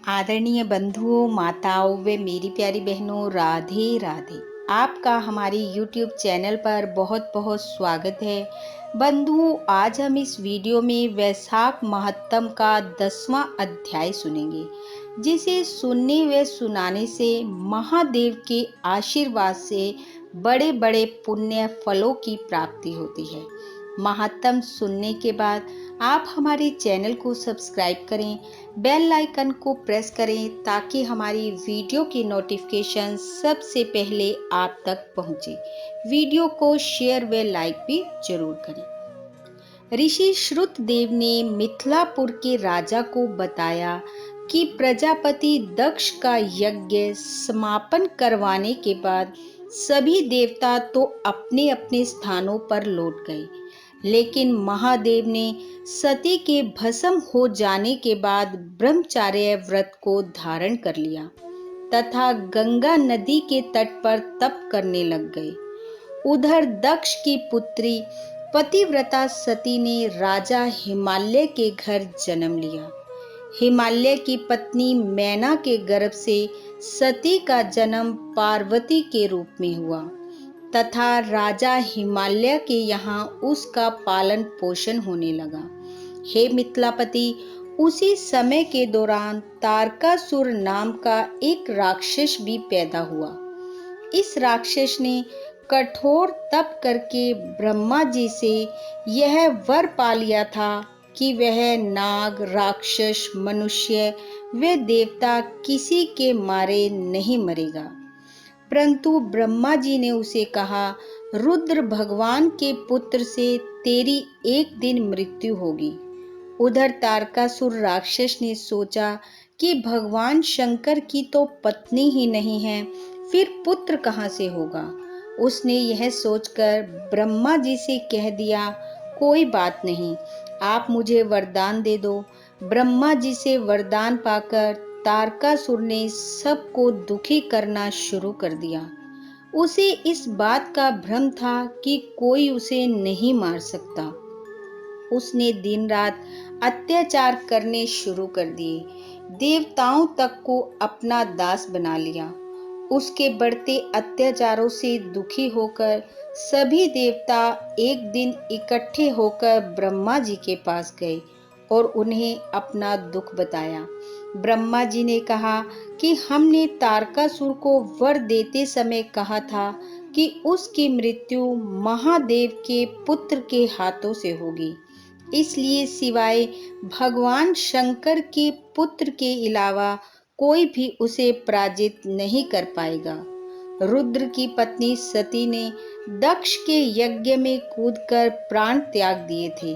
आदरणीय बंधुओं, माताओं व मेरी प्यारी बहनों, राधे राधे। आपका हमारे YouTube चैनल पर बहुत बहुत स्वागत है। बंधुओं, आज हम इस वीडियो में वैशाख महात्म का 10वां अध्याय सुनेंगे, जिसे सुनने व सुनाने से महादेव के आशीर्वाद से बड़े बड़े पुण्य फलों की प्राप्ति होती है। महात्म सुनने के बाद आप हमारे चैनल को सब्सक्राइब करें, बेल आइकन को प्रेस करें ताकि हमारी वीडियो की नोटिफिकेशन सबसे पहले आप तक पहुंचे। वीडियो को शेयर व लाइक भी जरूर करें। ऋषि श्रुतदेव ने मिथिलापुर के राजा को बताया कि प्रजापति दक्ष का यज्ञ समापन करवाने के बाद सभी देवता तो अपने अपने स्थानों पर लौट गए, लेकिन महादेव ने सती के भस्म हो जाने के बाद ब्रह्मचार्य व्रत को धारण कर लिया तथा गंगा नदी के तट पर तप करने लग गए। उधर दक्ष की पुत्री पतिव्रता सती ने राजा हिमालय के घर जन्म लिया। हिमालय की पत्नी मैना के गर्भ से सती का जन्म पार्वती के रूप में हुआ तथा राजा हिमालय के यहाँ उसका पालन पोषण होने लगा। हे मिथिलापति, उसी समय के दौरान तारकासुर नाम का एक राक्षस भी पैदा हुआ। इस राक्षस ने कठोर तप करके ब्रह्मा जी से यह वर पा लिया था कि वह नाग, राक्षस, मनुष्य व देवता किसी के मारे नहीं मरेगा। परंतु ब्रह्मा जी ने उसे कहा, रुद्र भगवान के पुत्र से तेरी एक दिन मृत्यु होगी। उधर तारकासुर राक्षस ने सोचा कि भगवान शंकर की तो पत्नी ही नहीं है, फिर पुत्र कहाँ से होगा। उसने यह सोचकर ब्रह्मा जी से कह दिया, कोई बात नहीं, आप मुझे वरदान दे दो। ब्रह्मा जी से वरदान पाकर तारकासुर ने सबको दुखी करना शुरू कर दिया। उसे इस बात का भ्रम था कि कोई उसे नहीं मार सकता। उसने दिन रात अत्याचार करने शुरू कर दिए, देवताओं तक को अपना दास बना लिया। उसके बढ़ते अत्याचारों से दुखी होकर सभी देवता एक दिन इकट्ठे होकर ब्रह्मा जी के पास गए और उन्हें अपना दुख बताया। ब्रह्मा जी ने कहा कि हमने तारकासुर को वर देते समय कहा था कि उसकी मृत्यु महादेव के पुत्र के हाथों से होगी, इसलिए सिवाय भगवान शंकर के पुत्र के अलावा कोई भी उसे पराजित नहीं कर पाएगा। रुद्र की पत्नी सती ने दक्ष के यज्ञ में कूदकर प्राण त्याग दिए थे,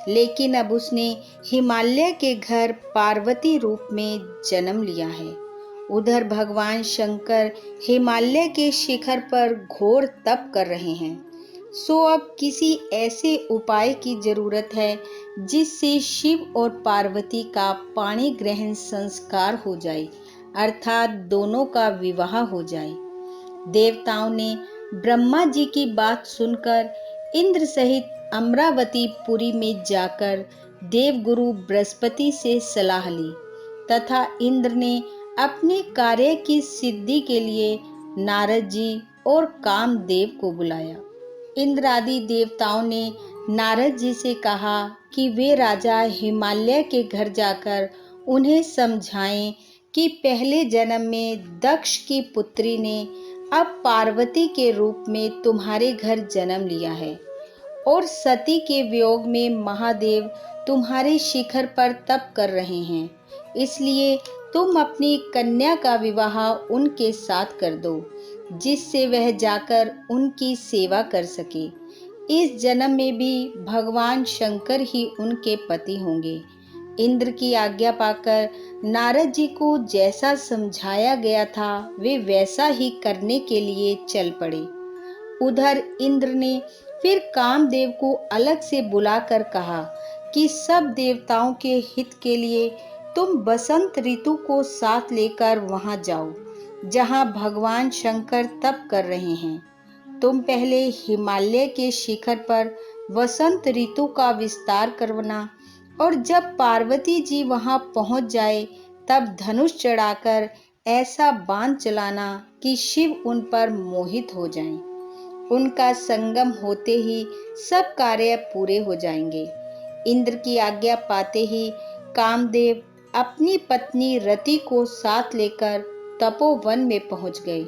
लेकिन अब उसने हिमालय के घर पार्वती रूप में जन्म लिया है। उधर भगवान शंकर हिमालय के शिखर पर घोर तप कर रहे हैं। सो अब किसी ऐसे उपाय की जरूरत है जिससे शिव और पार्वती का पाणी ग्रहण संस्कार हो जाए, अर्थात दोनों का विवाह हो जाए। देवताओं ने ब्रह्मा जी की बात सुनकर इंद्र सहित अमरावती पुरी में जाकर देवगुरु बृहस्पति से सलाह ली तथा इंद्र ने अपने कार्य की सिद्धि के लिए नारद जी और कामदेव को बुलाया। इंद्र आदि देवताओं ने नारद जी से कहा कि वे राजा हिमालय के घर जाकर उन्हें समझाएं कि पहले जन्म में दक्ष की पुत्री ने अब पार्वती के रूप में तुम्हारे घर जन्म लिया है और सती के वियोग में महादेव तुम्हारे शिखर पर तप कर रहे हैं, इसलिए तुम अपनी कन्या का विवाह उनके साथ कर दो, जिससे वह जाकर उनकी सेवा कर सके। इस जन्म में भी भगवान शंकर ही उनके पति होंगे। इंद्र की आज्ञा पाकर नारद जी को जैसा समझाया गया था वे वैसा ही करने के लिए चल पड़े। उधर इंद्र ने फिर कामदेव को अलग से बुलाकर कहा कि सब देवताओं के हित के लिए तुम बसंत ऋतु को साथ लेकर वहां जाओ जहां भगवान शंकर तप कर रहे हैं। तुम पहले हिमालय के शिखर पर वसंत ऋतु का विस्तार करना और जब पार्वती जी वहां पहुंच जाए तब धनुष चढ़ाकर ऐसा बाण चलाना कि शिव उन पर मोहित हो जाएं। उनका संगम होते ही सब कार्य पूरे हो जाएंगे। इंद्र की आज्ञा पाते ही कामदेव अपनी पत्नी रति को साथ लेकर तपोवन में पहुंच गए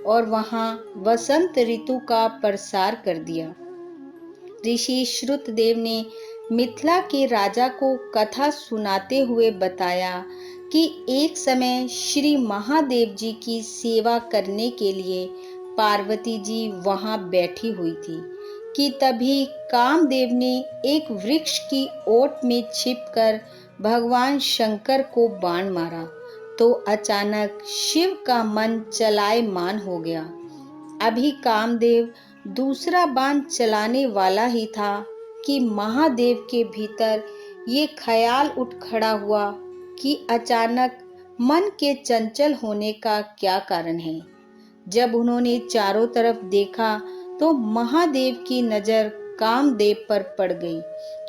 और वहां वसंत ऋतु का प्रसार कर दिया। ऋषि श्रुतदेव ने मिथिला के राजा को कथा सुनाते हुए बताया कि एक समय श्री महादेव जी की सेवा करने के लिए पार्वती जी वहां बैठी हुई थी कि तभी कामदेव ने एक वृक्ष की ओट में छिपकर भगवान शंकर को बाण मारा तो अचानक शिव का मन चलायमान हो गया। अभी कामदेव दूसरा बाण चलाने वाला ही था कि महादेव के भीतर ये ख्याल उठ खड़ा हुआ कि अचानक मन के चंचल होने का क्या कारण है। जब उन्होंने चारों तरफ देखा तो महादेव की नजर कामदेव पर पड़ गई।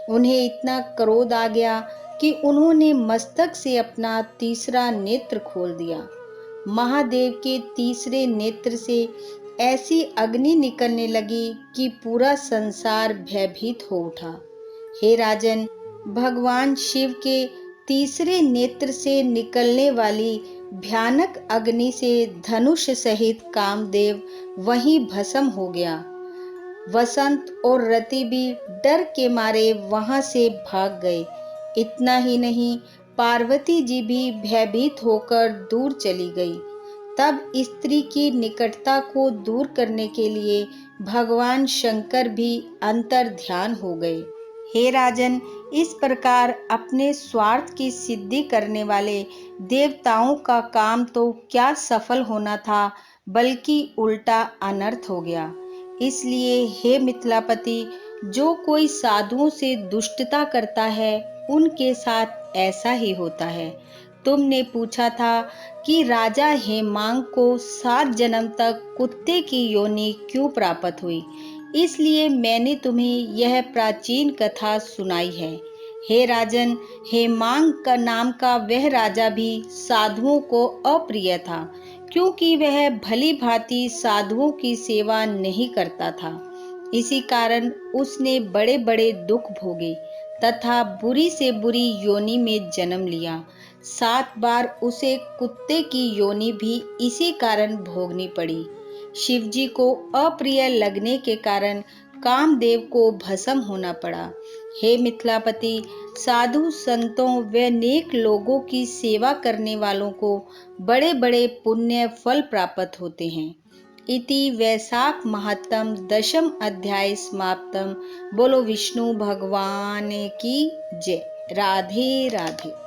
उन्हें इतना क्रोध आ गया कि उन्होंने मस्तक से अपना तीसरा नेत्र खोल दिया। महादेव के तीसरे नेत्र से ऐसी अग्नि निकलने लगी कि पूरा संसार भयभीत हो उठा। हे राजन, भगवान शिव के तीसरे नेत्र से निकलने वाली भयानक अग्नि से धनुष सहित कामदेव वहीं भस्म हो गया। वसंत और रति भी डर के मारे वहां से भाग गए। इतना ही नहीं, पार्वती जी भी भयभीत होकर दूर चली गई। तब स्त्री की निकटता को दूर करने के लिए भगवान शंकर भी अंतर ध्यान हो गए। हे राजन, इस प्रकार अपने स्वार्थ की सिद्धि करने वाले देवताओं का काम तो क्या सफल होना था, बल्कि उल्टा अनर्थ हो गया। इसलिए हे मिथिलापति, जो कोई साधुओं से दुष्टता करता है उनके साथ ऐसा ही होता है। तुमने पूछा था कि राजा हेमांग को 7 जन्म तक कुत्ते की योनि क्यों प्राप्त हुई, इसलिए मैंने तुम्हें यह प्राचीन कथा सुनाई है। हे राजन, हेमांग का नाम का वह राजा भी साधुओं को अप्रिय था, क्योंकि वह भली भांति साधुओं की सेवा नहीं करता था। इसी कारण उसने बड़े बड़े दुख भोगे तथा बुरी से बुरी योनि में जन्म लिया। 7 बार उसे कुत्ते की योनि भी इसी कारण भोगनी पड़ी। शिवजी को अप्रिय लगने के कारण कामदेव को भस्म होना पड़ा। हे मिथिलापति, साधु संतों व नेक लोगों की सेवा करने वालों को बड़े बड़े पुण्य फल प्राप्त होते हैं। इति वैशाख महत्तम 10th अध्याय समाप्तम। बोलो विष्णु भगवान की जय। राधे राधे।